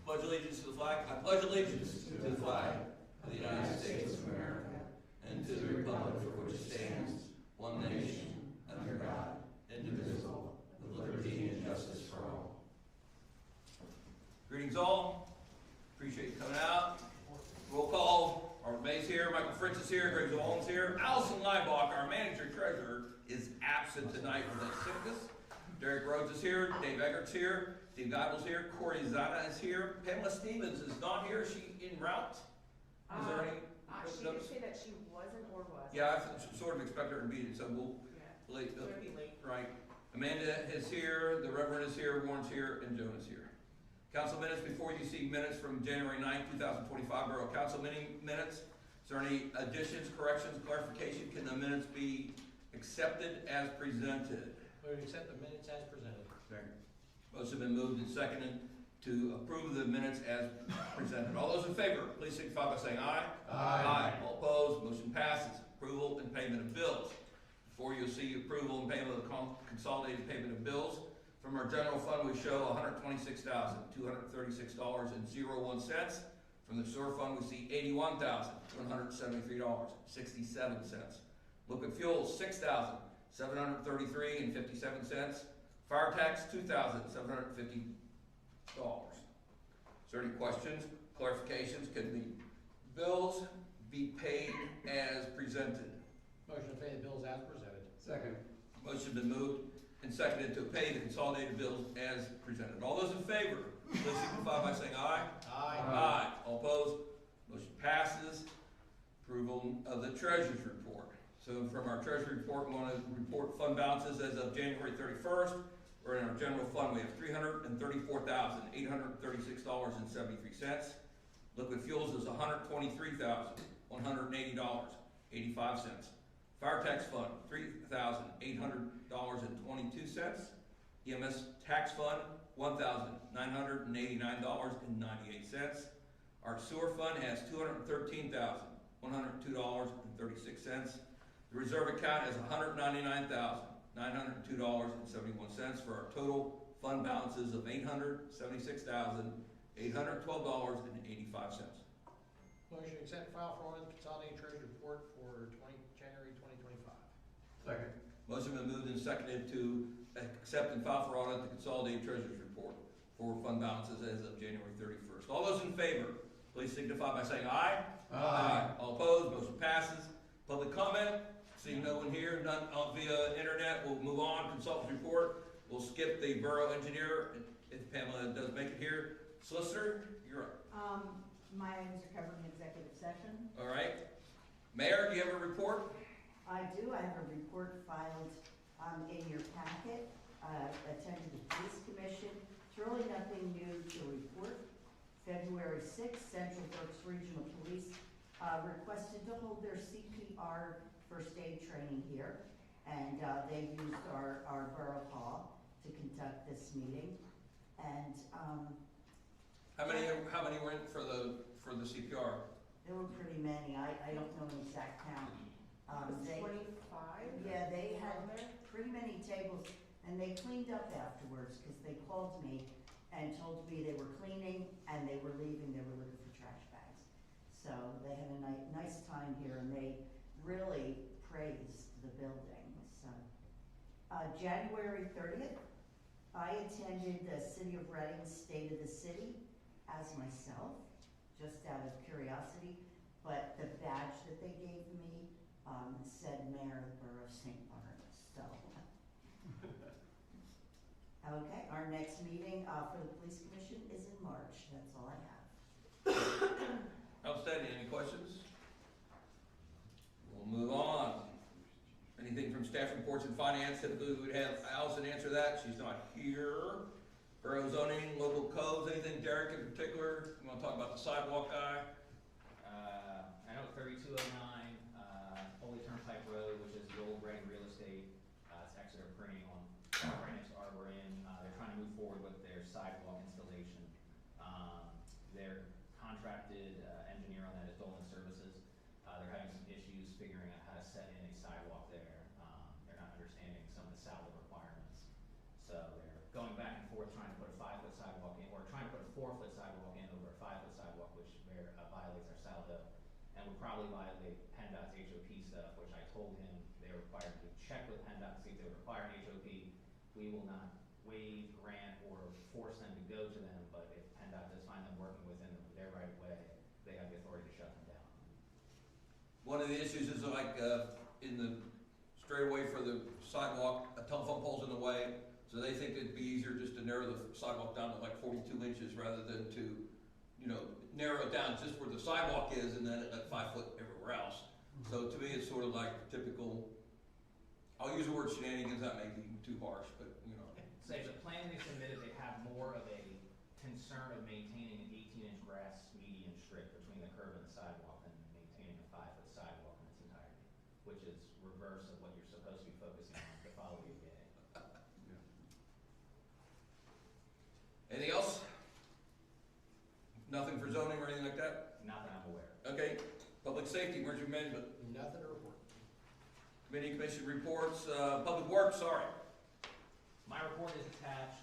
Pledge allegiance to the flag. I pledge allegiance to the flag of the United States of America and to the republic for which it stands, one nation, under God, indivisible, with liberty and justice for all. Greetings all. Appreciate you coming out. Roll call. Our May's here. Michael Fritz is here. Greg Zolan's here. Allison Leibach, our manager-treasurer, is absent tonight for that sickness. Derek Rhodes is here. Dave Eggert's here. Steve Geibel's here. Corey Zana is here. Pamela Stevens is not here. Is she en route? Is there any? She did say that she wasn't or was. Yeah, I sort of expect her to be, so we'll late. It's gonna be late. Right. Amanda is here, the Reverend is here, Warren's here, and Joan is here. Council minutes, before you see minutes from January 9th, 2025 Borough Council minutes. Is there any additions, corrections, clarification? Can the minutes be accepted as presented? We would accept the minutes as presented. Motion been moved and seconded to approve the minutes as presented. All those in favor, please signify by saying aye. Aye. All opposed, motion passes. Approval and payment of bills. Before you'll see approval and payment of the consolidated payment of bills. From our general fund, we show $126,236.01. From the sewer fund, we see $81,173.67. Liquid fuels, $6,733.57. Fire tax, $2,750. Is there any questions, clarifications? Can the bills be paid as presented? Motion to pay the bills as presented. Second. Motion been moved and seconded to pay the consolidated bills as presented. All those in favor, please signify by saying aye. Aye. Aye. All opposed, motion passes. Approval of the treasurer's report. So from our treasury report, we want to report fund balances as of January 31st. We're in our general fund, we have $334,836.73. Liquid fuels is $123,180.85. Fire tax fund, $3,800.22. EMS tax fund, $1,989.98. Our sewer fund has $213,102.36. The reserve account has $199,902.71 for our total fund balances of $876,812.85. Motion to accept and file for order the consolidated treasury report for January 2025. Second. Motion been moved and seconded to accept and file for audit the consolidated treasurer's report for fund balances as of January 31st. All those in favor, please signify by saying aye. Aye. All opposed, motion passes. Public comment, seeing no one here, none via internet, we'll move on. Consultant's report, we'll skip the borough engineer if Pamela does make it here. Solicitor, you're up. My items are covered in executive session. All right. Mayor, do you have a report? I do. I have a report filed in your packet. Attended the police commission. It's really nothing new to report. February 6th, Central Berks Regional Police requested to hold their CPR first aid training here, and they used our Borough Hall to conduct this meeting. And How many went for the CPR? there were pretty many. I don't know an exact count. They, 25? yeah, they had on there. pretty many tables, and they cleaned up afterwards because they called me and told me they were cleaning and they were leaving. They were looking for trash bags. So they had a nice time here, and they really praised the building. So January 30th, I attended the City of Reading's State of the City as myself, just out of curiosity. But the badge that they gave me said Mayor of the Borough of St. Barnes. So, okay, our next meeting for the police commission is in March. That's all I have. Outstanding. Any questions? We'll move on. Anything from staff reports and finance? Typically, we would have Allison answer that. She's not here. Borough zoning, local codes, anything, Derek, in particular? You want to talk about the sidewalk guy? I know 3209, Holy Turnpike Road, which is the old Reading Real Estate, it's actually a printing on right next to Arbor Inn. They're trying to move forward with their sidewalk installation. Their contracted engineer on that is Dolan Services. They're having some issues figuring out how to set in a sidewalk there. They're not understanding some of the SALDA requirements. So they're going back and forth trying to put a 5-foot sidewalk in, or trying to put a 4-foot sidewalk in over a 5-foot sidewalk, which violates our SALDA, and would probably violate PennDOT's HOP stuff, which I told him they were required to check with PennDOT to see if they would require an HOP. We will not waive, grant, or force them to go to them, but if PennDOT does find them working within their right of way, they have the authority to shut them down. One of the issues is like in the straightaway for the sidewalk, a telephone pole's in the way. So they think it'd be easier just to narrow the sidewalk down to like 42 inches rather than to, narrow it down just where the sidewalk is and then at 5 foot everywhere else. So to me, it's sort of like typical, I'll use the word shenanigans, that may be too harsh, but, Say the plan they submitted, they have more of a concern of maintaining an 18-inch grass median strip between the curb and the sidewalk than maintaining a 5-foot sidewalk in its entirety, which is reverse of what you're supposed to be focusing on to follow the ADA. Anything else? Nothing for zoning or anything like that? Not that I'm aware. Okay, public safety, emergency management, Nothing to report. committee commission reports, public works, sorry. My report is attached.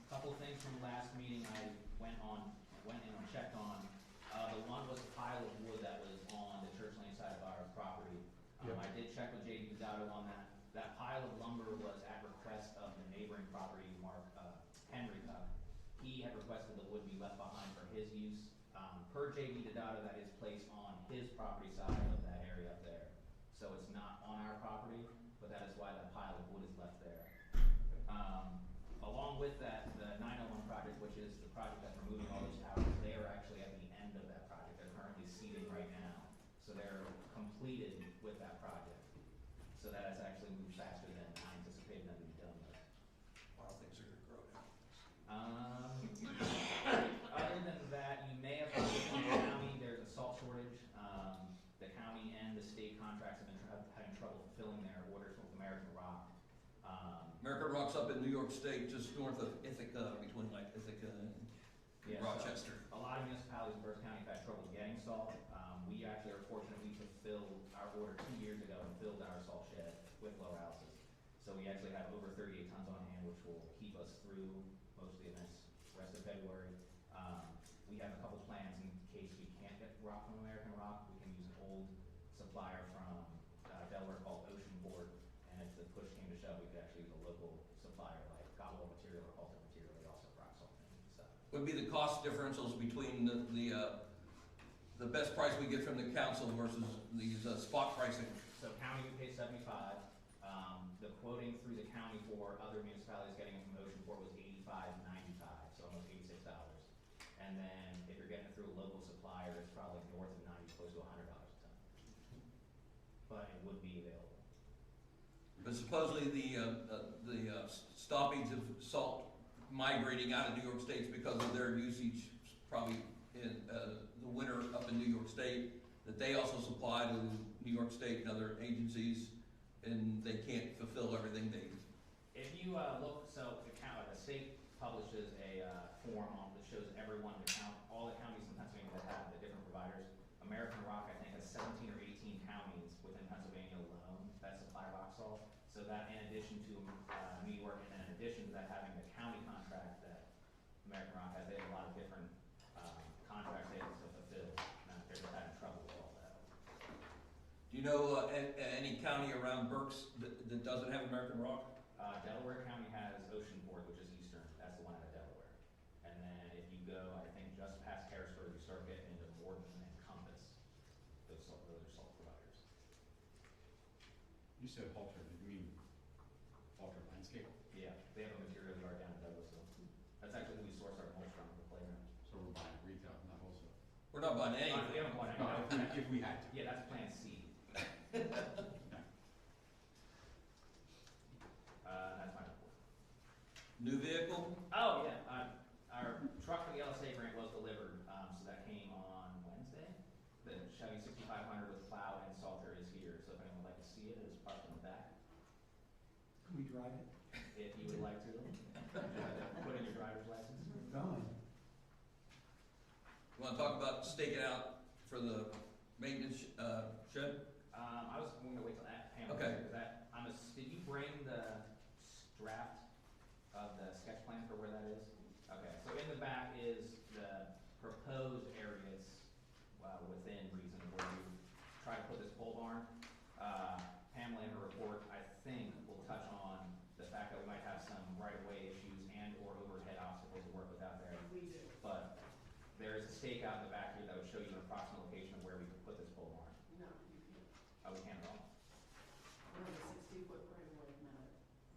Couple things from last meeting I went in and checked on. The one was a pile of wood that was on the church lane side of our property. I did check with J.D. Dotto on that. That pile of lumber was at request of the neighboring property, Mark Henry. He had requested the wood be left behind for his use. Per J.D. Dotto, that is placed on his property side of that area up there. So it's not on our property, but that is why that pile of wood is left there. Along with that, the 901 project, which is the project that's removing all those towers, they are actually at the end of that project. They're currently seeding right now. So they're completed with that project. So that has actually moved faster than I anticipated them to be done with. Wow, things are gonna grow now. Other than that, you may have heard in the county, there's a salt shortage. The county and the state contracts have been having trouble fulfilling their orders with American Rock. American Rock's up in New York State, just north of Ithaca, between like Ithaca and Yeah, Rochester. So a lot of municipalities in Berks County have had trouble getting salt. We actually are fortunate we fulfilled our order 2 years ago and filled our salt shed with lower houses. So we actually have over 38 tons on hand, which will keep us through most of the events rest of February. We have a couple plans in case we can't get rock from American Rock. We can use an old supplier from Delaware called Ocean Board. And if the push came to shove, we could actually use a local supplier like Cotwell Material or Halter Material. They also have rock salt and stuff. Would be the cost differentials between the best price we get from the council versus these spot pricing. So county would pay 75. The quoting through the county for other municipalities getting it from Ocean Port was 85, 95, so almost $86. And then if you're getting it through a local supplier, it's probably north of 90, close to $100 a ton. But it would be available. But supposedly the stoppage of salt migrating out of New York State is because of their usage, probably in the winter up in New York State, that they also supply to New York State and other agencies, and they can't fulfill everything they. If you look, so the state publishes a form that shows everyone, all the counties in Pennsylvania that have the different providers. American Rock, I think, has 17 or 18 counties within Pennsylvania alone that supply rock salt. So that in addition to New York, and then in addition to that having the county contract that American Rock has, they have a lot of different contracts they have to fulfill. And they're just having trouble with all that. Do you know any county around Berks that doesn't have American Rock? Delaware County has Ocean Port, which is eastern. That's the one out of Delaware. And then if you go, I think just past Harrisburg, you start getting into Morton and Compass. Those are salt providers. You said Halter, did you mean Halter Landscape? Yeah, they have a material yard down in Douglasville. That's actually who we source our mulch from, the playground. So we're buying retail, not wholesale. We're not buying any. We haven't bought any. No, if we had to. Yeah, that's Plan C. That's my report. New vehicle? Oh, yeah, our truck for the LSA grant was delivered, so that came on Wednesday. The Chevy 6500 with plow and salter is here, so if anyone would like to see it, it is parked in the back. Can we drive it? If you would like to, put in your driver's license. Going. You wanna talk about staking out for the maintenance shed? I was going to wait till that panel. Okay. Because did you bring the draft of the sketch plan for where that is? Okay, so in the back is the proposed areas within reason where you try to put this pole barn. Pamela in her report, I think, will touch on the fact that we might have some right-of-way issues and or overhead obstacles to work with out there. We do. But there is a stake out in the back here that would show you an approximate location of where we could put this pole barn. No, you can't. Oh, we can't at all? We have a 60-foot right of way, no.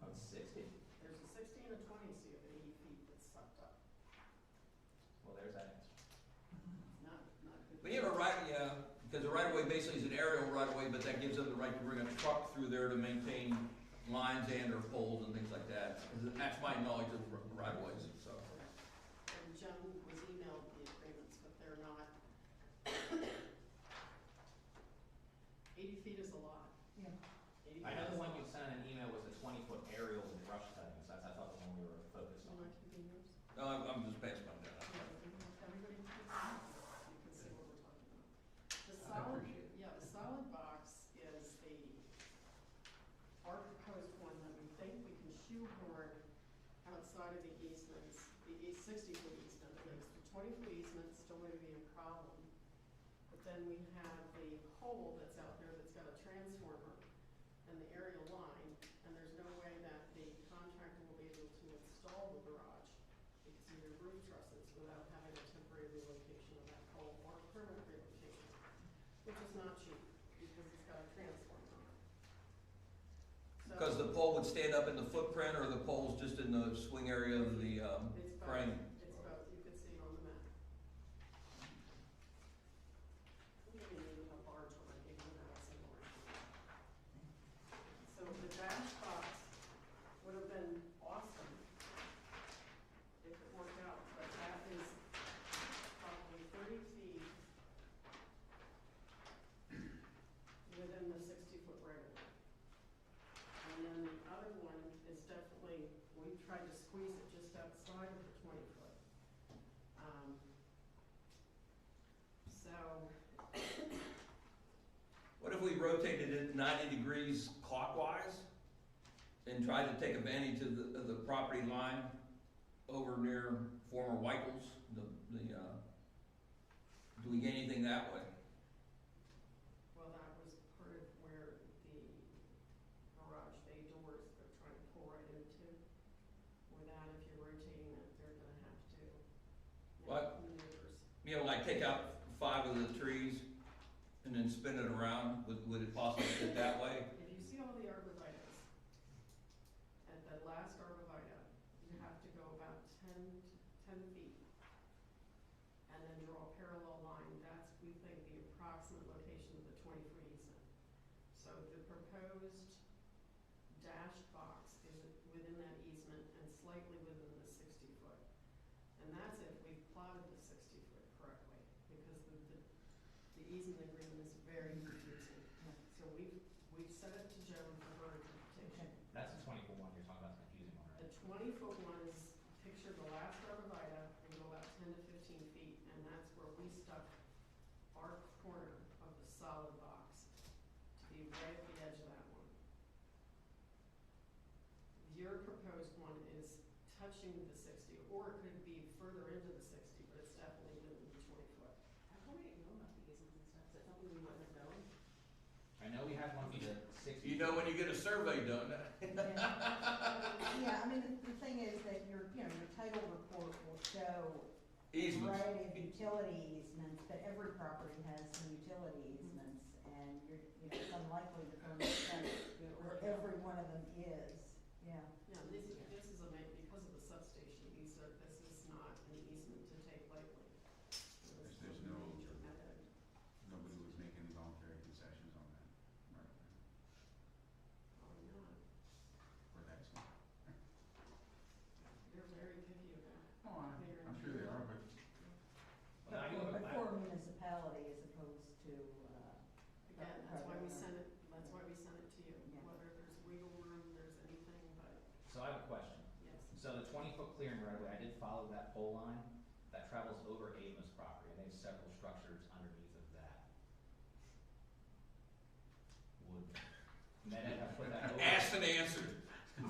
Oh, it's 60. There's there's that answer. Not good. But you have a right, yeah, because the right of way basically is an aerial right of way, but that gives them the right to bring a truck through there to maintain lines and or poles and things like that. That's my knowledge of right of ways, so. And Joan was emailed the agreements, but they're not. 80 feet is a lot. Yeah. 80 I know feet the is one a you lot. sent an email was the 20-foot aerial with brush cutting, so that's, I thought, the one we were focused You on. want to give me yours? No, I'm just passing my down. Everybody can see what we're talking about. The I solid, appreciate it. yeah, the solid box is our proposed one that we think we can shoehorn outside of the easements, the 60-foot easement, because the 20-foot easement is still going to be a problem. But then we have the pole that's out there that's got a transformer and the aerial line, and there's no way that the contractor will be able to install the garage because of your roof trusses without having a temporary relocation of that pole or a permanent relocation, which is not cheap because it's got a transformer on it. So Because the pole would stand up in the footprint or the pole's just in the swing area of the it's both. frame? It's both. You could see it on the map. We don't even need a bar chart, you can have some more. So the dash box would have been awesome if it worked out, but that is probably 30 feet within the 60-foot right of way. And then the other one is definitely, we tried to squeeze it just outside of the 20-foot. So, What if we rotated it 90 degrees clockwise and tried to take advantage of the property line over near former Weichels? Do we gain anything that way? well, that was part of where the garage bay doors they're trying to pull right into. Where that, if you're rotating it, they're gonna have to make What? maneuvers. You know, like take out 5 of the trees and then spin it around, would it possibly fit that way? If you see all the arborvitaes, at the last arborvitae, you have to go about 10 feet. And then draw a parallel line, that's, we think, the approximate location of the 20-foot easement. So the proposed dashed box is within that easement and slightly within the 60-foot. And that's if we've plotted the 60-foot correctly, because the easement agreement is very confusing. So we've set it to Joan for her interpretation. That's the 20-foot one you're talking about, the confusing one, The right? 20-foot one is picture the last arborvitae and go about 10 to 15 feet, and that's where we stuck our corner of the solid box to be right at the edge of that one. Your proposed one is touching the 60, or it could be further into the 60, but it's definitely within the 20-foot. How come we didn't know about the easements and stuff? Is that something we wouldn't have known? I know we had one for the 60. You know when you get a survey done. Yeah, I mean, the thing is that your title report will show a Easements. variety of utility easements, but every property has some utility easements, and it's unlikely to come where every one of them is, yeah. Yeah, this is because of the substation, this is not an easement to take lightly. This There's is a no- major method. Nobody was making voluntary concessions on that, right? Probably not. Or that's not. They're very picky about it. Oh, I'm sure they are, but Well, now you look But at for a municipality as opposed to, Again, that's why we Right. sent it to you, Yeah. whether there's wiggle room, there's anything, but So I have a question. yes. So the 20-foot clearing right away, I did follow that pole line that travels over Ava's property, and they have several structures underneath of that. Would Med have put that over? Asked and answered. I am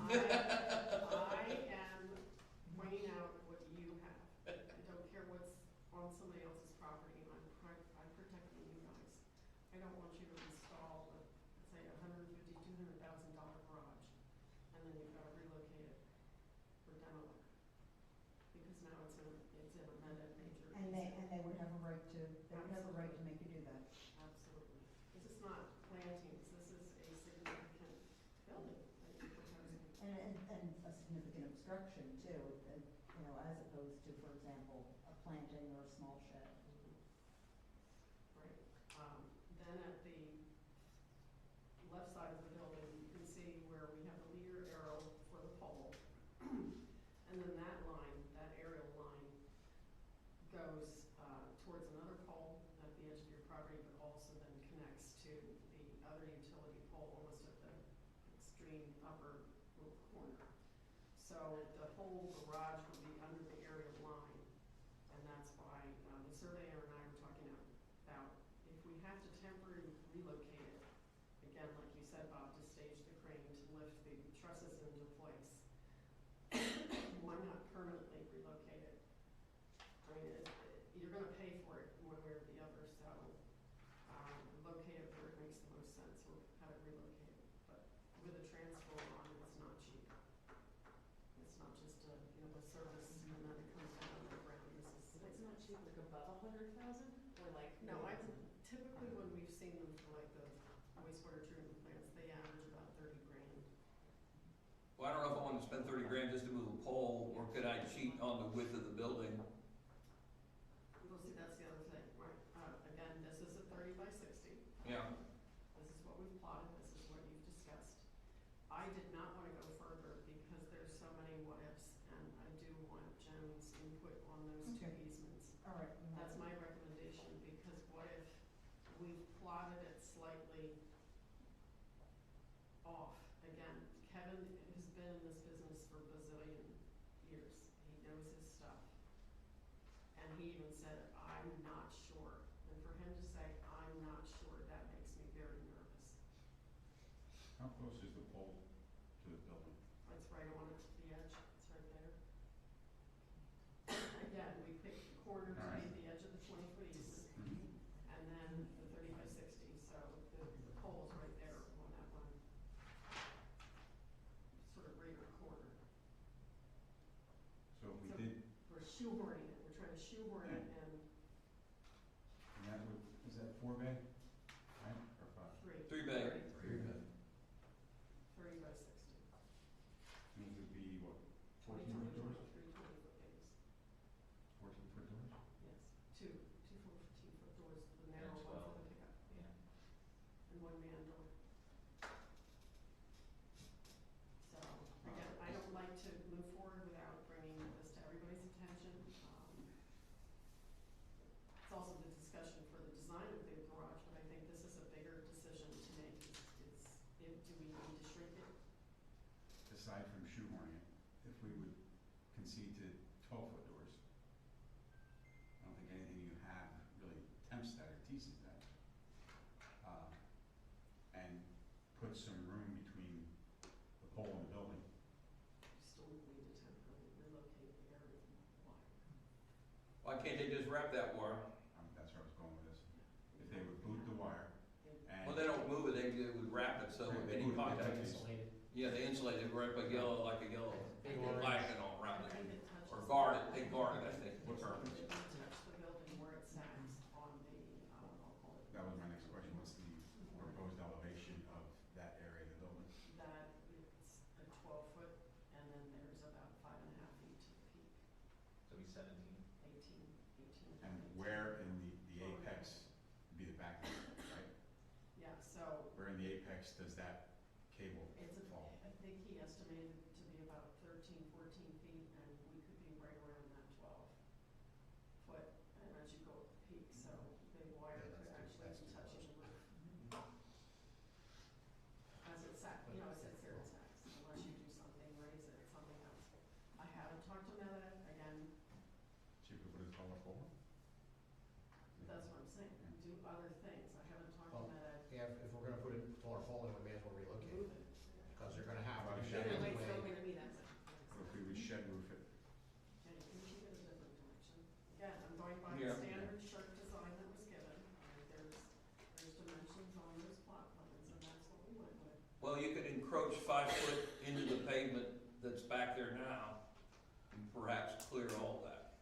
pointing out what you have. I don't care what's on somebody else's property, I'm protecting you guys. I don't want you to install, let's say, $150,000, $200,000 garage, and then you've got to relocate it for demo work. Because now it's in a major. and they would have a right to, make you do that. Absolutely. This is not plantings, this is a significant building that you're proposing. And a significant obstruction too, as opposed to, for example, a planting to the other utility pole almost at the extreme upper little corner. So the whole garage would be under the aerial line, and that's why the surveyor and I were talking about if we have to temporarily relocate it, again, like you said, Bob, to stage the crane to lift the trusses into place, why not permanently relocate it? I mean, you're gonna pay for it one way or the other, so locate it where it makes the most sense, or have it relocated. But with a transfer on, it's not cheap. It's not just a, the service and then it comes down underground. It's not cheap, like above 100,000, or like? No, typically when we've seen them for like the wastewater treatment plants, they average about 30 grand. Well, I don't know if I want to spend 30 grand just to move a pole, or could I cheat on the width of the building? Well, see, that's the other thing, right? Again, this is a 30 by 60. Yeah. This is what we've plotted, this is what you've discussed. I did not want to go further because there's so many what ifs, and I do want Jen's input on those two Okay. easements. All right. That's my recommendation, because what if we've plotted it slightly off? Again, Kevin has been in this business for a bazillion years. He knows his stuff. And he even said, I'm not sure. And for him to say, I'm not sure, that makes me very nervous. How close is the pole to the building? It's right on it, the edge, it's right there. Again, we picked the corner to be the edge of the 20-foot easement, and then the 30 by 60, so the pole is right there on that one, sort of rear corner. So if we So- did, We're shoehorning it, we're trying to shoehorn it in and that would, is that 4 bay, right, or 5? 3. 3 bay. 30 by 60. These would be what, 14 20, foot doors? 20-foot bays. 14 foot doors? Yes, two 14-foot doors, the And narrow one 12. for the pickup, Yeah. and one man door. So, again, I don't like to move forward without bringing this to everybody's attention. It's also the discussion for the design of the garage, but I think this is a bigger decision to make, do we need to shrink it? Aside from shoehorning it, if we would concede to 12-foot doors, I don't think anything you have really tempts that or teases that. And put some room between the pole and the building. You still need to temporarily relocate the area wire. Why can't they just wrap that wire? That's where I was going with this. If they would boot the wire and. Well, they don't move it, they would wrap it, so They any would, they contact would is, Insulated. yeah, they insulate it, right, like a yellow Big orange. blanket all around I it. think it touches. Or guard it, they guard it, I think, the term. It would touch the building where it stands on the, I'll call it. That was my next question, what's the proposed elevation of that area of the building? That it's a 12-foot, and then there's about 5.5 feet to the peak, So it'd be 17. 18. And where in the apex would be the back of it, right? Yeah, so Where in the apex does that cable it's fall? I think he estimated it to be about 13, 14 feet, and we could be right around that 12-foot, and as you go up the peak, so the wire could actually be touching the roof. As it sat, it sits there, it sacks, unless you do something, raise it, something else. I haven't talked to Meta, again, Cheaper to put a taller pole? that's what I'm saying, do other things, I haven't talked to Well, Meta, Yeah, if we're gonna put it taller pole, then we may as well relocate move it, it. because you're gonna have. Well, to you shed should. It's anyway. still gonna be that much. Or if we would shed roof it? Yeah, you can keep it a different direction. Again, I'm going by Yeah. the standard shirt design that was given, there's dimensions on those plot plans, and that's what we went with. Well, you could encroach 5 foot into the pavement that's back there now, and perhaps clear all that.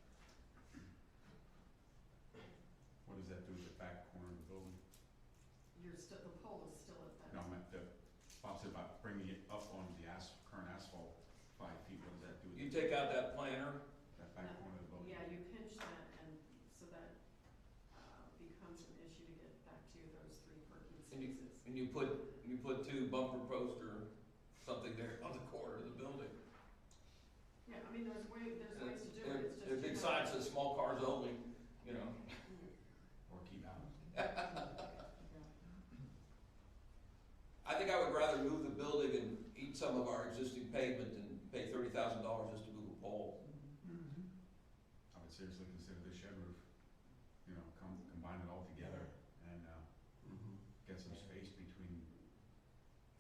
What does that do with the back corner of the building? The pole is still at that. No, I meant Bob said about bringing it up onto the current asphalt 5 feet, what does that do with You take out that planter, that back corner of the building? Yeah, you pinch that, and so that becomes an issue to get back to those 3 parking spaces. and you put 2 bumper posts or something there on the corner of the building. Yeah, I mean, there's ways to do it, it's just. There's big signs that small cars only, you know. Mm. Or keep out? rather move the building and eat some of our existing pavement than pay $30,000 just to move a pole. I would seriously consider this shed roof, you know, combine it all together and, get some space between.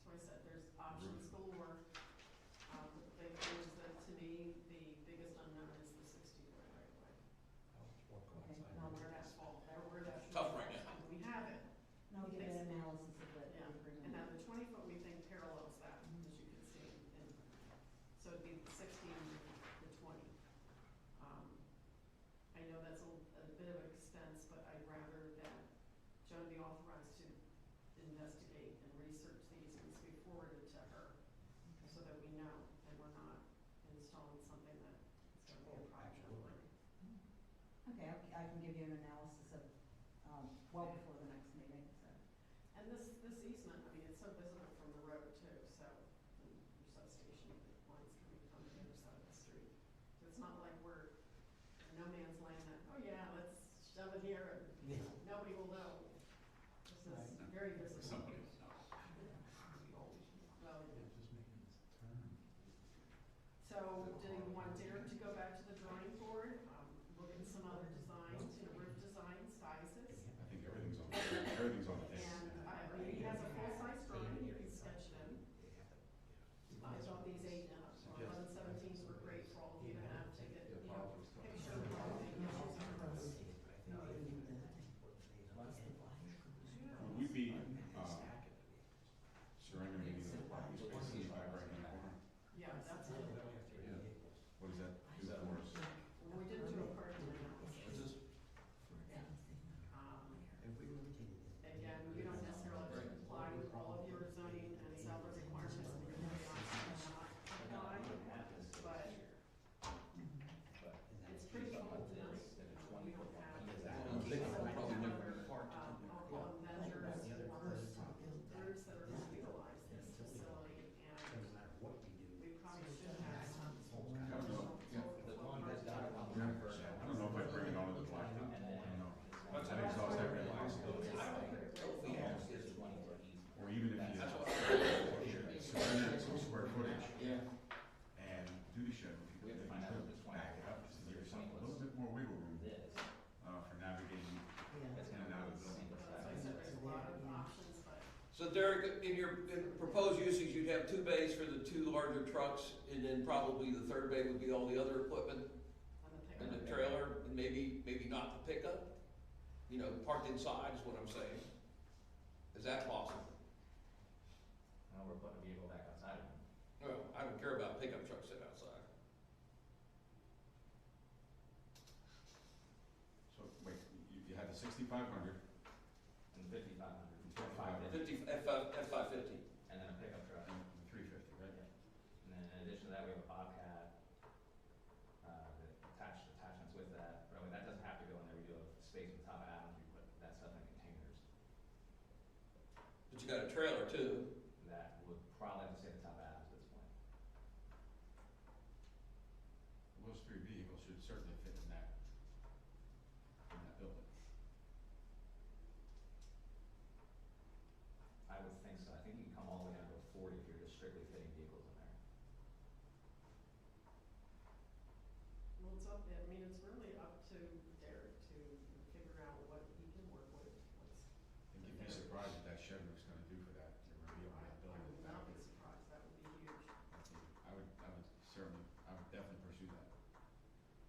So I said, there's options galore. The big thing is that, to me, the biggest unknown is the 60-foot right away. Okay, Or where that fall, or where that. Tough right now. We have it. No, give an analysis of the Yeah, agreement. and now the 20-foot we think parallels that, as you can see, and so it'd be the 60 and the 20. I know that's a bit of an expense, but I'd rather that Joan be authorized to investigate and research these and be forwarded to her, so that we know, and we're not installing something that is gonna be a problem. Okay, I can give you an analysis of, well before the next meeting, so. And this easement, I mean, it's so visible from the road too, so your substation lines can be on the other side of the street. So it's not like we're in no man's land that, oh yeah, let's shove it here and nobody will know. This is very visible. Somebody will know. Well, so do you want Derek to go back to the drawing board, look at some other designs, roof design sizes? I think everything's on the table. And, I mean, he has a full-size drawing, you can sketch it in. I thought these 11/17s were great for all of you to have, to get, you know, picture of all the issues. Would we be, surrendering the parking spaces by right hand corner? Yeah, that's it. What does that do for us? We didn't do a parking analysis. What's this? Again, you don't necessarily have to comply with all of your zoning and seller requirements, and you're really not comply, but it's pretty cool tonight. We don't have I'll call them measures or groups that are gonna utilize this facility, and we probably should have some. I don't know. I don't know if I bring it onto the blacktop. I don't know. That exhaust that red line. Or even if you surrender some square footage and do the shed, roof, you could back it up, just give yourself a little bit more wiggle room, for navigating in and out of the building. As I said, there's a lot of options, but So Derek, in your proposed usage, you'd have 2 bays for the 2 larger trucks, and then probably the 3rd bay would be all the other equipment on the and pickup. the trailer, and maybe not the pickup? You know, parked inside is what I'm saying. Is that possible? Now we're putting a vehicle back outside of them. Well, I don't care about pickup trucks sitting outside. So, wait, you had the 6,500, And 5,500. And 550. 50 F550. And then a pickup truck. and 350, right? And then in addition to that, we have a Bobcat, the attachments with that. But I mean, that doesn't have to go in there. We do have space on top of Adams. We put that stuff in containers. But you got a trailer too. That would probably have to stay at the top of Adams at this point. Those 3 vehicles should certainly fit in that building. I would think so. I think you can come all the way down to a 40 if you're just strictly fitting vehicles in there. Well, it's up, I mean, it's really up to Derek to figure out what he can work with, what's. I think you'd be surprised what that shed roof's gonna do for that, to reveal that I building. would not be surprised, that would be huge. I would definitely pursue that.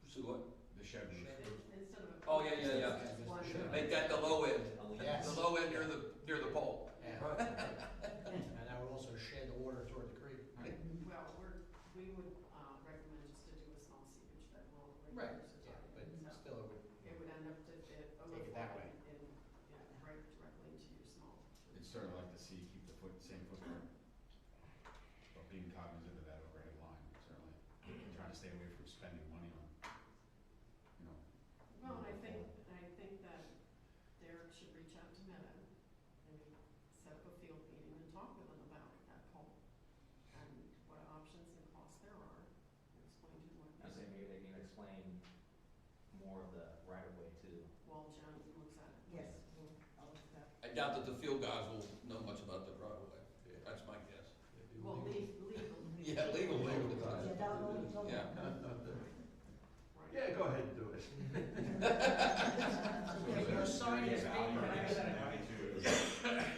Pursue what? The shed roof. Instead of. Oh, yeah. One. Make that the low end. Yes. The low end near the pole. And I would also shed the water toward the creek. Well, we would, recommend just to do a small seepage that will. Right, yeah, but still, it would, It would end up to Take it that way. and, yeah, right directly into your small. I'd certainly like to see you keep the same footprint, but being cognizant of that overhead line, certainly. Trying to stay away from spending money on, you know. Well, I think that Derek should reach out to Meta and set up a field meeting and talk with them about that pole and what options and costs there are, and explain to them what. I say maybe they can explain more of the right of way too. While John looks at it. Yes, I'll look that. I doubt that the field guys will know much about the right of way. That's my guess. don't. Yeah. Right. Yeah, go ahead and do it. Your sign is Value paper. to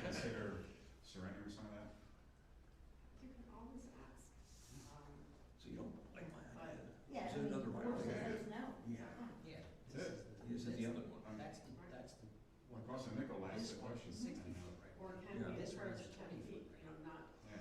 consider surrendering some of that? You can always ask. So you don't like my idea? Yeah, Is I there mean, another right worst way? case, no. Yeah. Yeah. This is the other one. That's the one. It costs a nickel, that's the question. 60 I know. foot right Or now. can Yeah. we This encourage one's 10 feet, 20 you know, not, Yeah.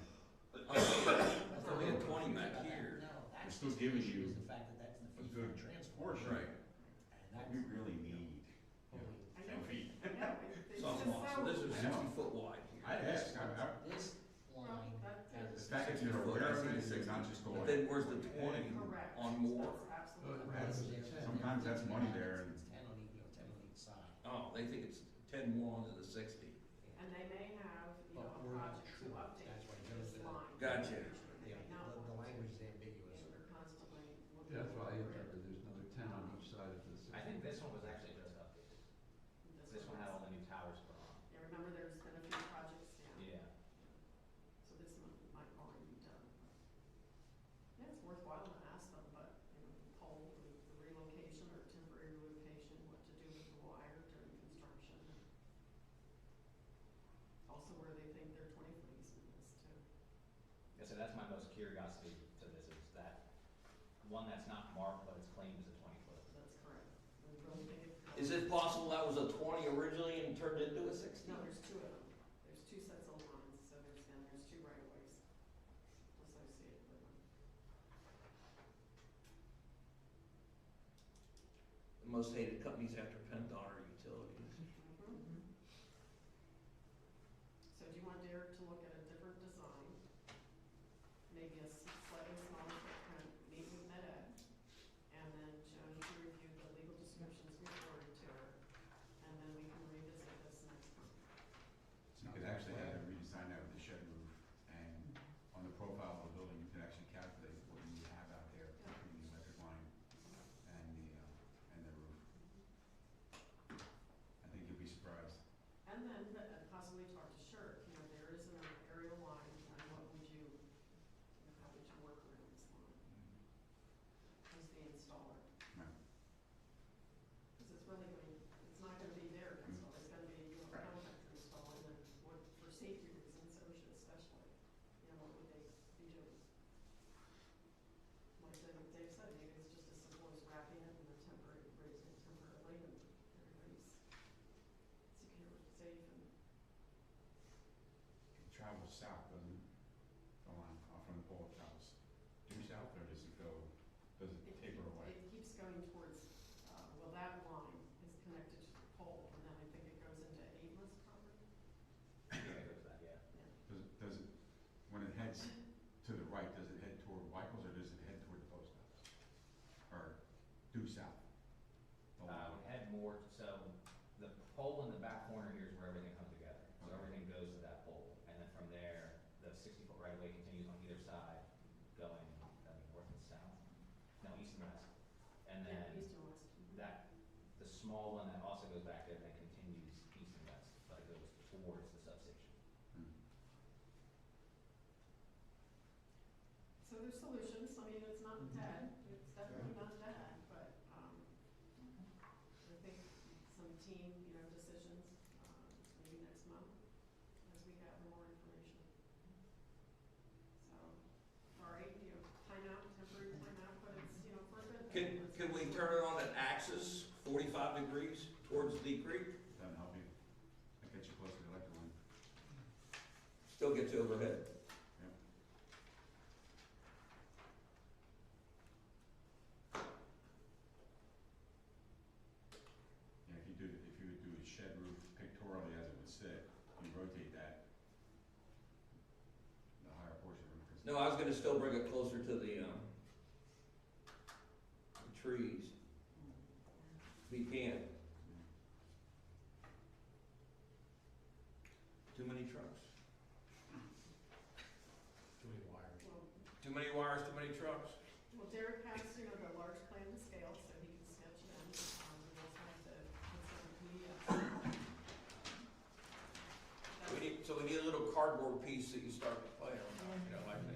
It's only a 20 back here. No, We're that's still the giving issue, you is the fact that that's the a fee good for transport. portion. Right. And that's We really need only, I 10 know, feet. yeah, it's So, just so this is I know. 60 foot wide here. I'd ask, this line the has. fact that you're aware of it, is not just go But away. then where's the 20 correct. on more? That's absolutely Right correct. there. Sometimes that's money there and- It's 10 on each, 10 on each side. Oh, they think it's 10 more onto the 60. And they may have, you know, But a we're not project to sure. update That's why it goes this to- line. Gotcha. They may not The want to. language is ambiguous. And we're constantly looking. That's why I for it. interpreted there's another 10 on each side of this. I think this one was actually just updated. This one had all the new towers put on. Yeah, remember there's been a few projects, yeah. Yeah. So this one might already be done. Yeah, it's worthwhile to ask them, but, you know, the pole, the relocation or temporary relocation, what to do with the wire during construction. Also where they think their 20-foot easement is too. Yeah, so that's my most curiosity to this, is that one that's not marked, but it's claimed as a 20-foot. That's correct. We really think it. Is it possible that was a 20 originally and turned into a 60? No, there's two of them. There's two sets of lines, so there's two right of ways associated with them. The most hated companies after PennDOT are utilities. So do you want Derek to look at a different design? Maybe a slightly smaller footprint, meet with Med Ed, and then Joan to review the legal descriptions we forwarded to her, and then we can revisit this next month. So you could actually have them redesign that with the shed roof, and on the profile of the building, you could actually calculate what you have out there between the electric line and the roof. I think you'll be surprised. And then possibly talk to Shirk, you know, there is an aerial line, and what would you, how would you work around this line? Who's the installer? Right. Because it's really going, it's not gonna be their install, it's gonna be, you know, a Right. contractor install, and then what, for safety reasons, OSHA especially, you know, what would they be doing? Like Dave said, maybe it's just as simple as wrapping it in a temporary, raising it temporarily, and everybody's secure, safe, and It travels south, doesn't it? The line, from the pole, it travels due south, or does it taper away? it keeps going towards, well, that line is connected to the pole, and then I think it goes into Ava's property. Yeah, it goes that, yeah. Does it, when it heads to the right, does it head toward Michael's, or does it head toward the post office? Or due south? The line? We had more, so the pole in the back corner here is where everything comes together. So Okay. everything goes to that pole, and then from there, the 60-foot right of way continues on either side, going, north and south, no, east and west. And Yeah, then east and west. the small one that also goes back there, then continues east and west, but it goes towards the substation. Hmm. So there's solutions, I mean, it's not dead, it's definitely not dead, but, I think some team, you know, decisions, maybe next month, as we gather more information. So, all right, you know, timeout, temporary timeout, but it's, you know, for a bit. Can we turn it on at axis, 45 degrees towards the creek? Doesn't help you. That gets you close to the electric line. Still gets you overhead. Yep. Yeah, if you would do a shed roof pictorially as it would sit, you rotate that, the higher portion of the roof is. No, I was gonna still bring it closer to the trees. We can. Too many trucks. Too many wires. Well, Too many wires, too many trucks. well, Derek has, you know, the large plan and scale, so he can sketch it in, we also have to put some PDFs. So we need a little cardboard piece that you start playing on, you know, like the.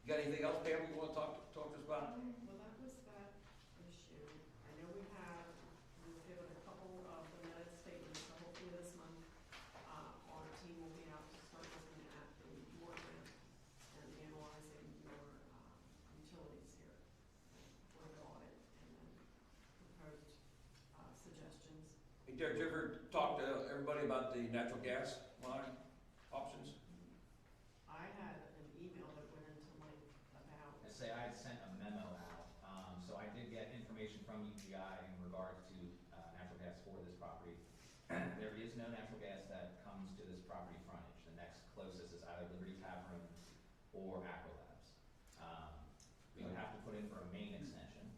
You got anything else, Pam, you wanna talk to us about? Well, that was that issue. I know we have, we've given a couple of the minute statements, so hopefully this month, our team will be out to start looking at the warrant and analyzing your, utilities here for the audit and then proposed, suggestions. Hey, Derek, did you ever talk to everybody about the natural gas line options? I had an email that went into length about. I say I had sent a memo out, so I did get information from UGI in regards to, natural gas for this property. There is no natural gas that comes to this property frontage. The next closest is either Liberty Tavern or Aqua Labs. We would have to put in for a main extension,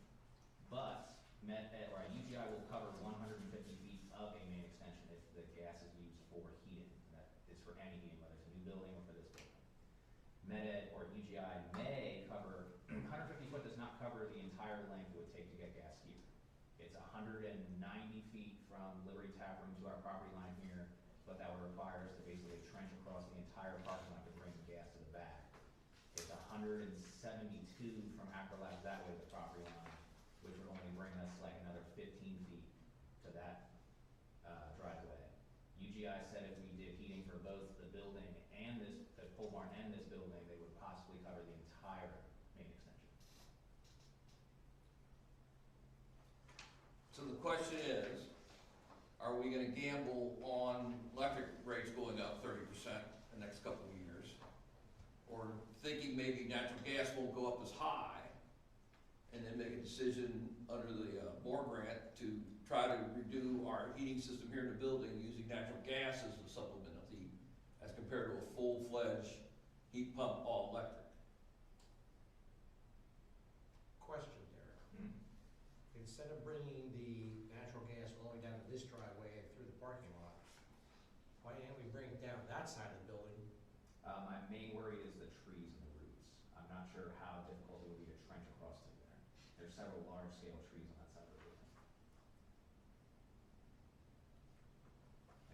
but UGI will cover 150 feet of a main extension if the gas is used for heating. That is for any heating, whether it's a new building or for this building. Med or UGI may cover, 150 foot does not cover the entire length it would take to get gas here. It's 190 feet from Liberty Tavern to our property line here, but that would require us to basically trench across the entire parking lot to bring the gas to the back. It's 172 from Aqua Labs that way to the property line, which would only bring us like another 15 feet to that driveway. UGI said if we did heating for both the building and the pole barn and this building, they would possibly cover the entire main extension. So the question is, are we gonna gamble on electric rates going up 30% the next couple of years? Or thinking maybe natural gas won't go up as high, and then make a decision under the Moore grant to try to redo our heating system here in the building using natural gas as a supplement of heat, as compared to a full-fledged heat pump all electric. Question, Derek. Instead of bringing the natural gas all the way down to this driveway and through the parking lot, why didn't we bring it down that side of the building? My main worry is the trees and the roots. I'm not sure how difficult it would be to trench across through there. There's several large-scale trees on that side of the building.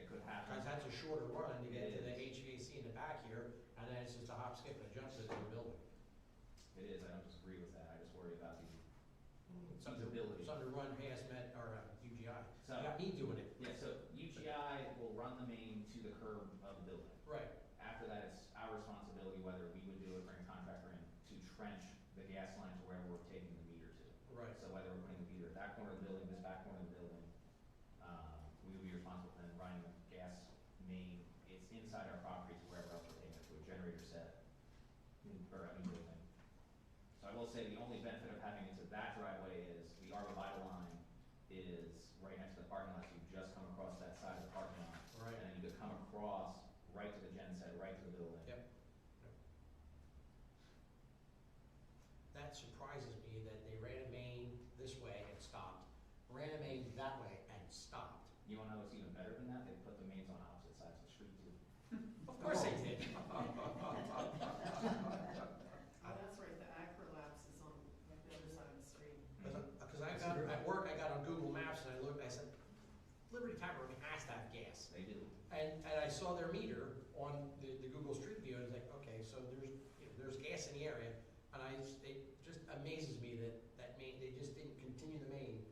It could happen. Because that's a shorter run to get to the It is. HVAC in the back here, and then it's just a hop, skip, and a jump to the building. It is, I don't disagree with that. I just worry about the It's under, feasibility. it's under run past Met, or UGI. So- You got me doing it. Yeah, so UGI will run the main to the curb of the building. Right. After that, it's our responsibility whether we would do it, bring a contractor in to trench the gas line to wherever we're taking the meter to. Right. So whether we're putting the meter at that corner of the building, this back corner of the building, we would be responsible for then running the gas main. It's inside our property to wherever else we're taking it to a generator set or a new building. So I will say the only benefit of having it to that driveway is the Arba Vital line is right next to the parking lot. So you just come across that side of the parking lot. Right. And then you could come across right to the gen set, right to the building. Yep. That surprises me that they ran a main this way and stopped, ran a main that way and stopped. You wanna know what's even better than that? They put the mains on opposite sides of the street too. Of course they did. Oh, that's right, the Acro Labs is on the other side of the street. Because I got, at work, I got on Google Maps and I looked, I said, Liberty Tavern has to have gas. They do. And I saw their meter on the Google Street View, and I was like, okay, so there's gas in the area. And it just amazes me that main, they just didn't continue the main.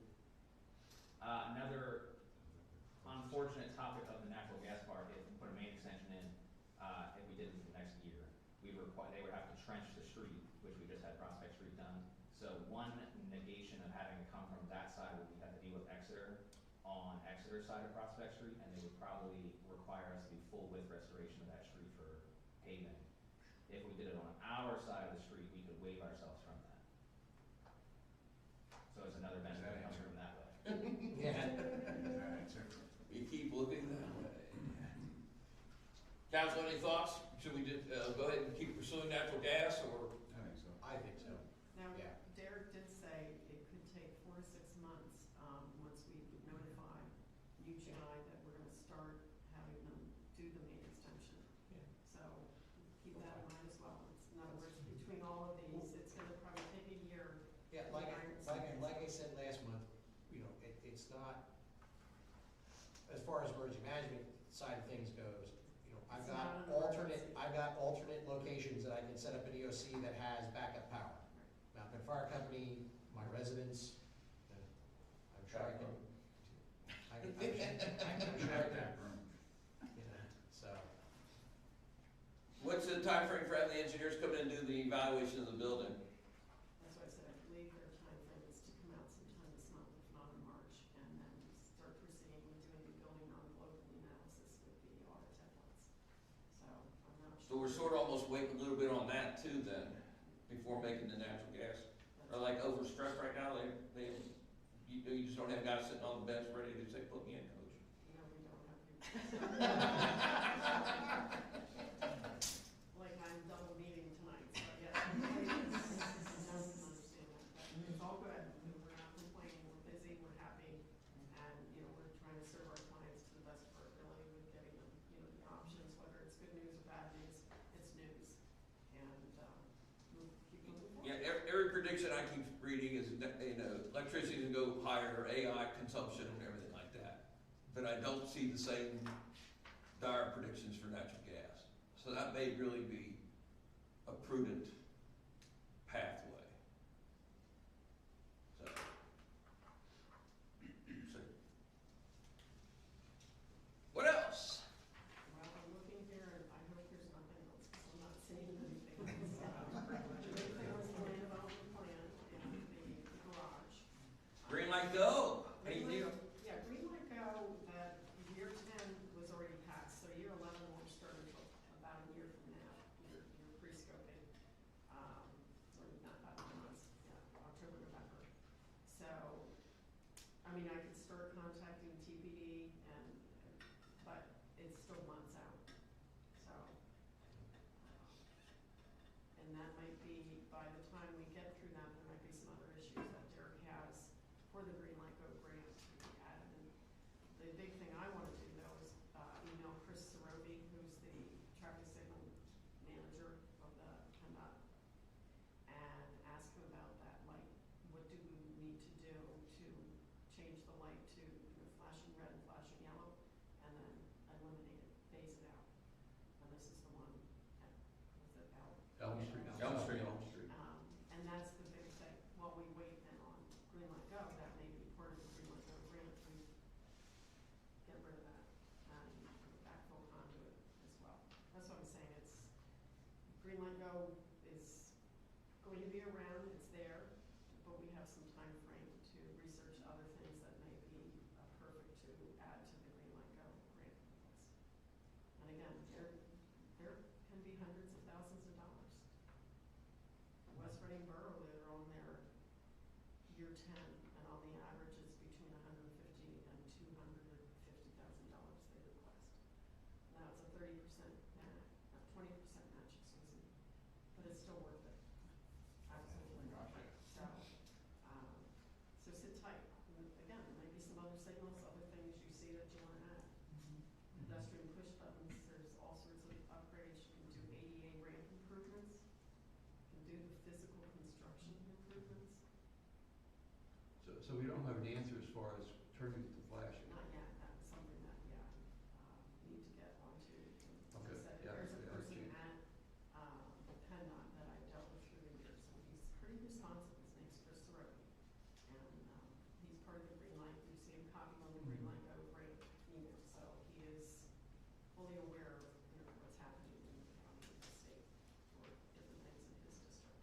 Another unfortunate topic of the natural gas part, if we put a main extension in, if we did it for the next year, they would have to trench the street, which we just had Prospect Street done. So one negation of having it come from that side would be have to deal with Exeter on Exeter side of Prospect Street, and they would probably require us to do full width restoration of that street for paving. If we did it on our side of the street, we could waive ourselves from that. So it's another benefit coming from that way. Yeah. We keep looking that way. Council, any thoughts? Should we just, go ahead and keep pursuing natural gas, or? I think so. I think so. Now, Yeah. Derek did say it could take 4 to 6 months, once we notify UGI that we're gonna start having them do the main extension. Yeah. So keep that in mind as well. It's, in other words, between all of these, it's gonna probably take a year. Yeah, like I said last month, it's not, as far as emergency management side of things goes, I've It's got not an emergency. alternate locations that I can set up an EOC that has fire company, my residence, I've tried to. I'm tried to, so. What's the time frame for having the engineers come in and do the evaluation of the building? That's why I said I believe their timeframe is to come out sometime this month, if not in March, and then start proceeding with doing the building envelope analysis with the audit templates. So I'm not So sure. we're sort of almost waiting a little bit on that too then, before making the natural gas. Are like overstressed right now, you just don't have guys sitting on the bench ready to say, put me in, coach. No, we don't have people. Like I'm double meeting tonight, so yeah. I don't understand that, but it's all good. We're not complaining, we're busy, we're happy, and, we're trying to serve our clients to the best of our ability with getting them, the options, whether it's good news or bad news, it's news. And, we'll keep moving forward. Yeah, every prediction I keep reading is, electricity can go higher, AI consumption and everything like that. But I don't see the same dire predictions for natural gas. So that may really be a prudent pathway. So. What else? Well, I'm looking here, and I hope there's nothing else, because I'm not seeing anything else. The big thing was the land development plan and the garage. Green light go. Any deal? Yeah, green light go, that year 10 was already passed, so year 11 won't start until about a year from now, your pre-scoping. Or not about 9 months, yeah, October, November. So, I mean, I could start contacting TBD but it's still months out, so. And that might be, by the time we get through that, there might be some other issues that Derek has for the Green Light Go grant to be added. And the big thing I wanna do though is, email Chris Sarovi, who's the traffic signal manager of the PennDOT, and ask him about that light. What do we need to do to change the light to, flashing red and flashing yellow, and then eliminate it, phase it out. And this is the one at, was it Elm Street. Elm Street. Elm Street. And that's the big thing. While we wait then on Green Light Go, that may be part of the Green Light Go grant, we get rid of that and backfill conduit as well. That's what I'm saying, it's, Green Light Go is going to be around, it's there, but we have some time frame to research other things that may be perfect to add to the Green Light Go grant list. And again, there can be hundreds of thousands of dollars. West Reading Borough, they're on their year 10, and on the average it's between $150,000 and $250,000 they request. Now it's a 30% match, 20% match, excuse me, but it's still worth it. Absolutely. So, so sit tight. And again, there might be some other signals, other things you see that you want to add. Pedestrian push buttons, there's all sorts of upgrades. You can do ADA ramp improvements. You can do the physical construction improvements. So we don't have an answer as far as turning it to flashing. Not yet, that's something that, need to get onto. As I Okay, said, yeah, there's a yeah, person okay. at, the PennDOT that I dealt with through the years, and he's pretty responsive, his name's Chris Sarovi. And, he's part of the Green Light, you see him copy on the Green Light Go grant email, so he is fully aware of, what's happening in the county and the state for different things in his district.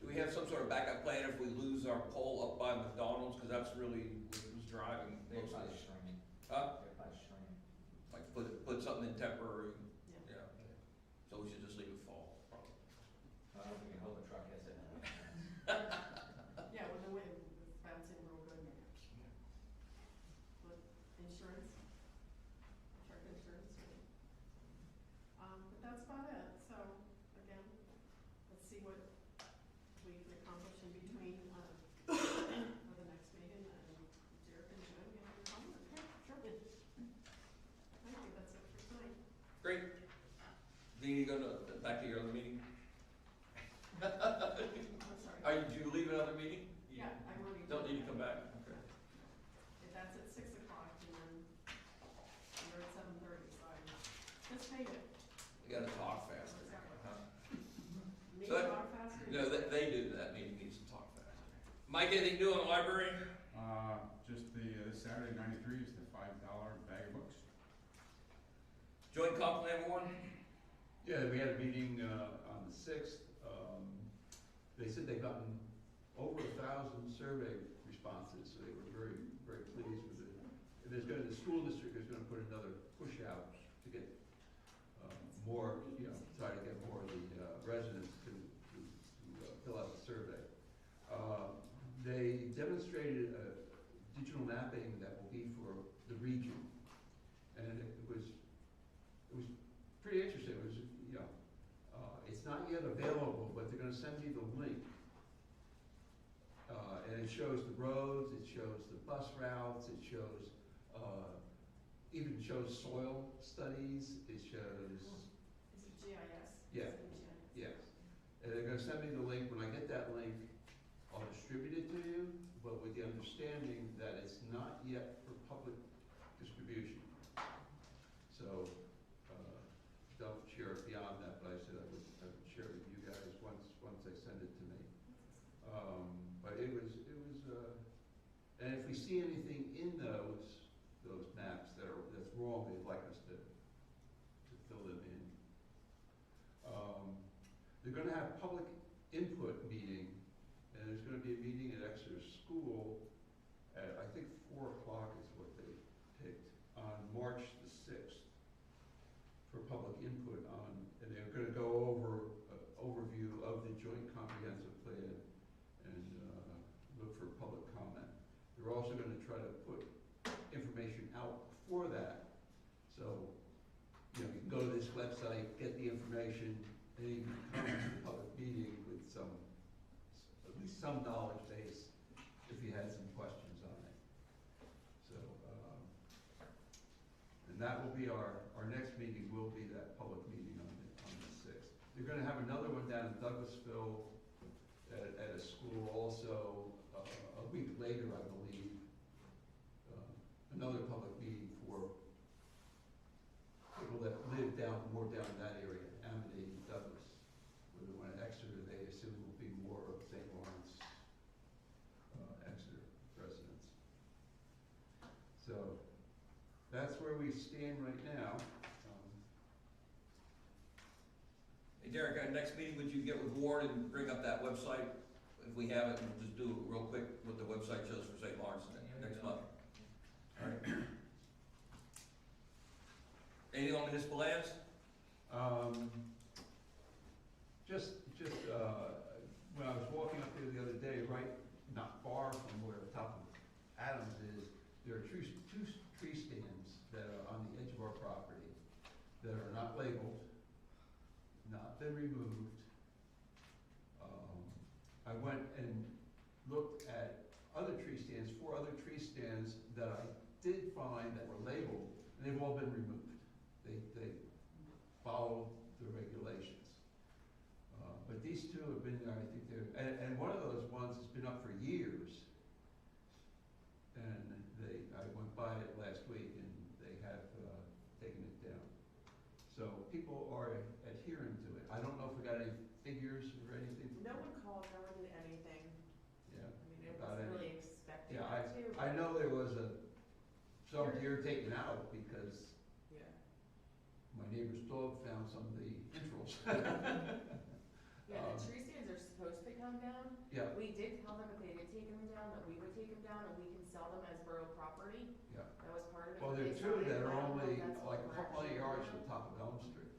Do we have some sort of backup plan if we lose our pole up by McDonald's? Because that's really what was driving They're most of probably this. streaming. Huh? They're probably streaming. Like put something in temporary, Yeah. yeah. So we should just leave it fall, probably. I don't know if we can hold a truck as it. Yeah, when the wind was bouncing real good. But insurance, truck insurance, but that's about it. So, again, let's see what we can accomplish in between, for the next meeting, and Derek and Joe get your comment. Okay, sure. Thank you, that's it for tonight. Great. Do you go back to your other meeting? I'm sorry. Do you leave another meeting? You Yeah, I'm already. Don't need to come back? Okay. That's at 6 o'clock, and then you're at 7:30, so I just made it. We gotta talk faster. Exactly. Huh? Me So that- talk faster, No, they do that, needs to talk faster. Mike, anything new on the library? Just this Saturday, 93 is the $5 bag of books. Joint comp plan one? Yeah, we had a meeting, on the 6th. They said they've gotten over 1,000 survey responses, so they were very, very pleased with it. And the school district is gonna put another push out to get, more, try to get more of the, residents to fill out the survey. They demonstrated a digital mapping that will be for the region. And it was pretty interesting. It was, it's not yet available, but they're gonna send me the link. And it shows the roads, it shows the bus routes, it shows, even shows soil studies, it shows, Is it GIS? Yeah. Is it GIS? yes. And they're gonna send me the link. When I get that link, I'll distribute it to you, but with the understanding that it's not yet for public distribution. So, don't share it beyond that, but I said I would share it with you guys once they send it to me. But it was, and if we see anything in those maps that's wrong, they'd like us to fill them in. They're gonna have public input meeting, and there's gonna be a meeting at Exeter School at, I think, 4 o'clock is what they picked, on March the 6th, for public input on, and they're gonna go over an overview of the joint comprehensive plan and, look for public comment. They're also gonna try to put information out before that, so, you can go to this website, get the information, and you can come to the public meeting with at least some knowledge base, if you had some questions on it. So, and that will be our next meeting will be that public meeting on the 6th. They're gonna have another one down in Douglasville at a school also, a week later, I believe. Another public meeting for people that live more down in that area, Amity, Douglas. Where they went to Exeter, they assume will be more of St. Lawrence, Exeter residents. So, that's where we stand right now. Hey Derek, our next meeting, would you get with Ward and bring up that website? If we have it, we'll just do it real quick what the website shows for St. Lawrence next month. All right. Anything on municipal lands? When I was walking up there the other day, right, not far from where the top of Adams is, there are two tree stands that are on the edge of our property that are not labeled, not been removed. I went and looked at other tree stands, 4 other tree stands that I did find that were labeled, and they've all been removed. They follow the regulations. But these 2 have been there, I think and one of those ones has been up for years. And I went by it last week and they have taken it down. So people are adhering to it. I don't know if we got any figures or anything. No one called, no one did anything. Yeah. I mean, it About wasn't any- really expecting Yeah, that to. I know there was some deer taken out because Yeah. my neighbor's dog found some of the entrails. Yeah, the tree stands are supposed to come down. Yeah, We did tell them if they did take them down, that we would take them down and we can sell them as borough property. yeah. That was part of it. Well, but there they are 2 signed that it, are but I don't know only if that's what like a we're couple of actually yards doing. from the top of Elm Street.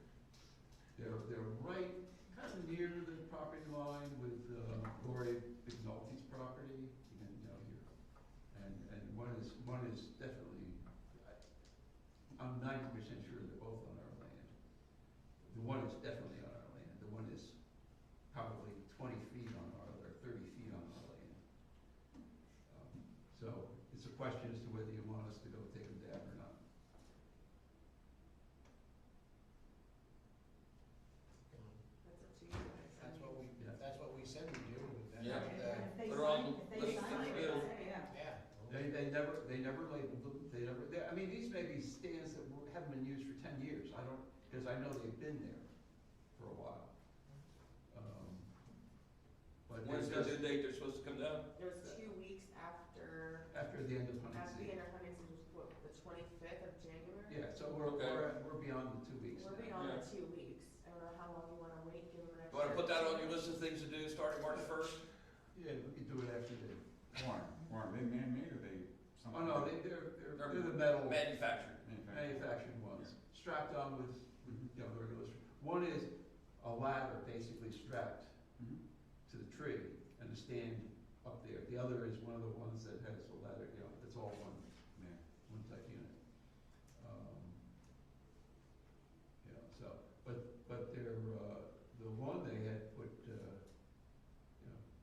They're right kind of near the property line with Lori McNulty's property, and and one is definitely, I'm 90% sure they're both on our land. The one is definitely on our land. The one is probably 20 feet on our, or 30 feet on our land. So it's a question as to whether you want us to go take them down or not. That's up to you guys. That's what we said we do. and Yeah. that, If they Put her on sign, the if they list sign for it, bill. yeah. Yeah. They never labeled them, I mean, these may be stands that haven't been used for 10 years, because I know they've been there for a while. date they're supposed to come down? It was 2 weeks after, After the end of hunting after the season. end of hunting season, which was what, the 25th of January? Yeah, so we're, Okay. we're beyond the 2 weeks We're now. beyond Yeah. the 2 weeks. I don't know how long you wanna wait, give them an You wanna extra put that 2 on your weeks. list of things to do starting March 1st? Yeah, we could do it after the, Warren, they man-made or they something? oh no, they're the metal Manufactured. manufactured ones, strapped on with, you know, the regular, one is a ladder basically strapped Mhm. to the tree and a stand up there. The other is one of the ones that has a ladder, you know, it's all Yeah. one type unit. You know, so, but they're, the one they had put, you know,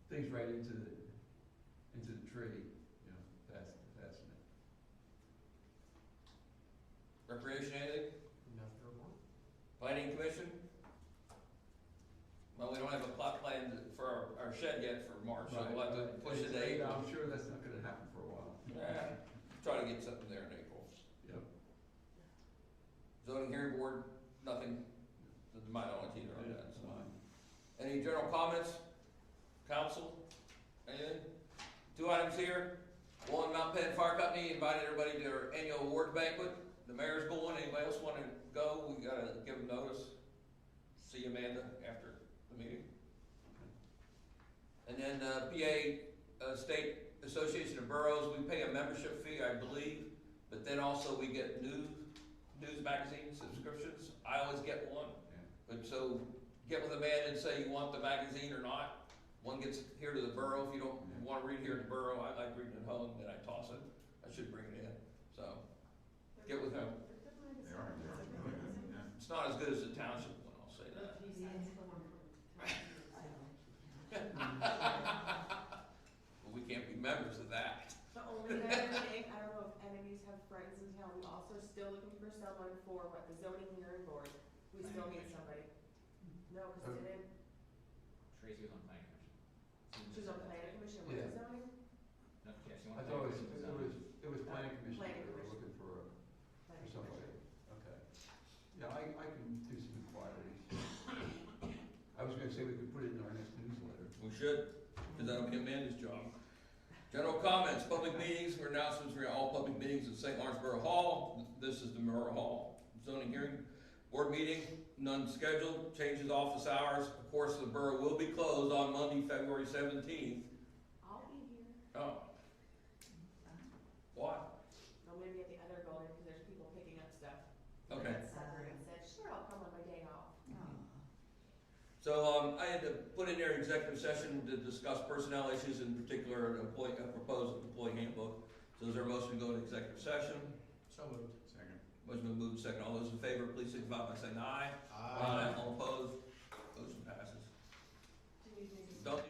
things right into the tree, you know, fasten it. Recreation, anything? Nothing to report. Planning commission? Well, we don't have a plot plan for our shed yet for March, so we'll have to Right, push it to it's- April. I'm sure that's not gonna happen for a while. Yeah, try to get something there in April. Yep. Zoning hearing board, nothing, to my knowledge either on that, so. Fine. Any general comments? Council? Anything? 2 items here. One, Mount Penn Fire Company invited everybody to their annual awards banquet. The mayor's going, anybody else wanna go? We gotta give them notice. See Amanda after the meeting. And then, PA, State Association of Boroughs, we pay a membership fee, I believe, but then also we get news magazine subscriptions. I always get one. Yeah. But so, get with Amanda and say you want the magazine or not. One gets here to the borough, if you don't wanna read here in the borough, I like reading at home, then I toss it. I should bring it in, so, get with him. They are really good, yeah. It's not as good as the township one, I'll say that. But we can't be members of that. The only other thing, I don't know if any of you have friends in town, we also still looking for someone for what, the zoning hearing board. We still need somebody. No, cause Okay. didn't, Tracy was on planning commission. she was on planning commission, was Yeah. it zoning? No, yeah, she I wanted thought planning commission. it was planning commission, Planning they were commission. looking for Planning somebody, commission. okay. Yeah, I can do some inquiries. I was gonna say we could put it in our next newsletter. We should, because that'll be Amanda's job. General comments, public meetings, we're announcements for all public meetings at St. Lawrence Borough Hall. This is the Borough Hall. Zoning hearing, board meeting, none scheduled, changes office hours. Of course, the borough will be closed on Monday, February 17th. I'll be here. Oh. Why? I'm gonna be at the other building, cause there's people picking up stuff. Okay. And said, sure, I'll come on my day off. So, I had to put in there executive session to discuss personnel issues, in particular, a proposed employee handbook. So is there a motion to go into executive session? So moved. Second. Motion been moved, second. All those in favor, please signify by saying aye. All opposed? Motion passes. Do you need me to- Don't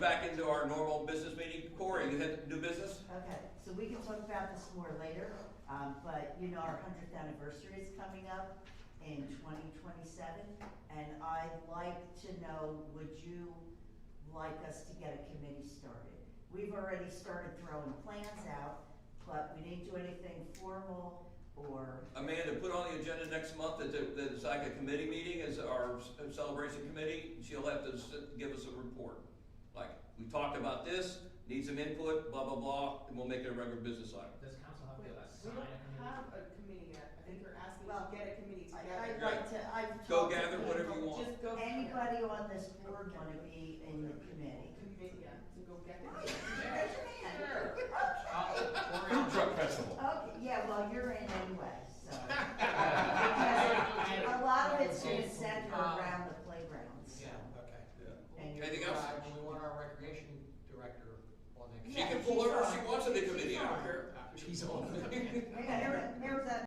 back into our normal business meeting. Corey, you had new business? Okay, so we can talk about this more later, but you know, our 100th anniversary is coming up in 2027, and I'd like to know, would you like us to get a committee started? We've already started throwing plans out, but we didn't do anything formal or. Amanda, put on the agenda next month that it's like a committee meeting as our celebration committee. She'll have to give us a report. Like, we talked about this, need some input, blah, blah, blah, and we'll make it a regular business item. Does council have to We assign don't a committee? have a committee yet. I think you're asking Well, to get a committee I'd together. like to, I've Go talked to gather whatever you people. want. Just go. Anybody on this board wanna be in the committee? Yeah, to go get the. Raise your hand. Food truck festival. Okay, yeah, well, you're in anyway, so. Because a lot of it's gonna center around the playground, so. Yeah, okay. Yeah. And you're Anything else? right. We want our recreation director on that. She Yeah, can pull she's whoever on. she wants in the committee, I don't She's care. She's on.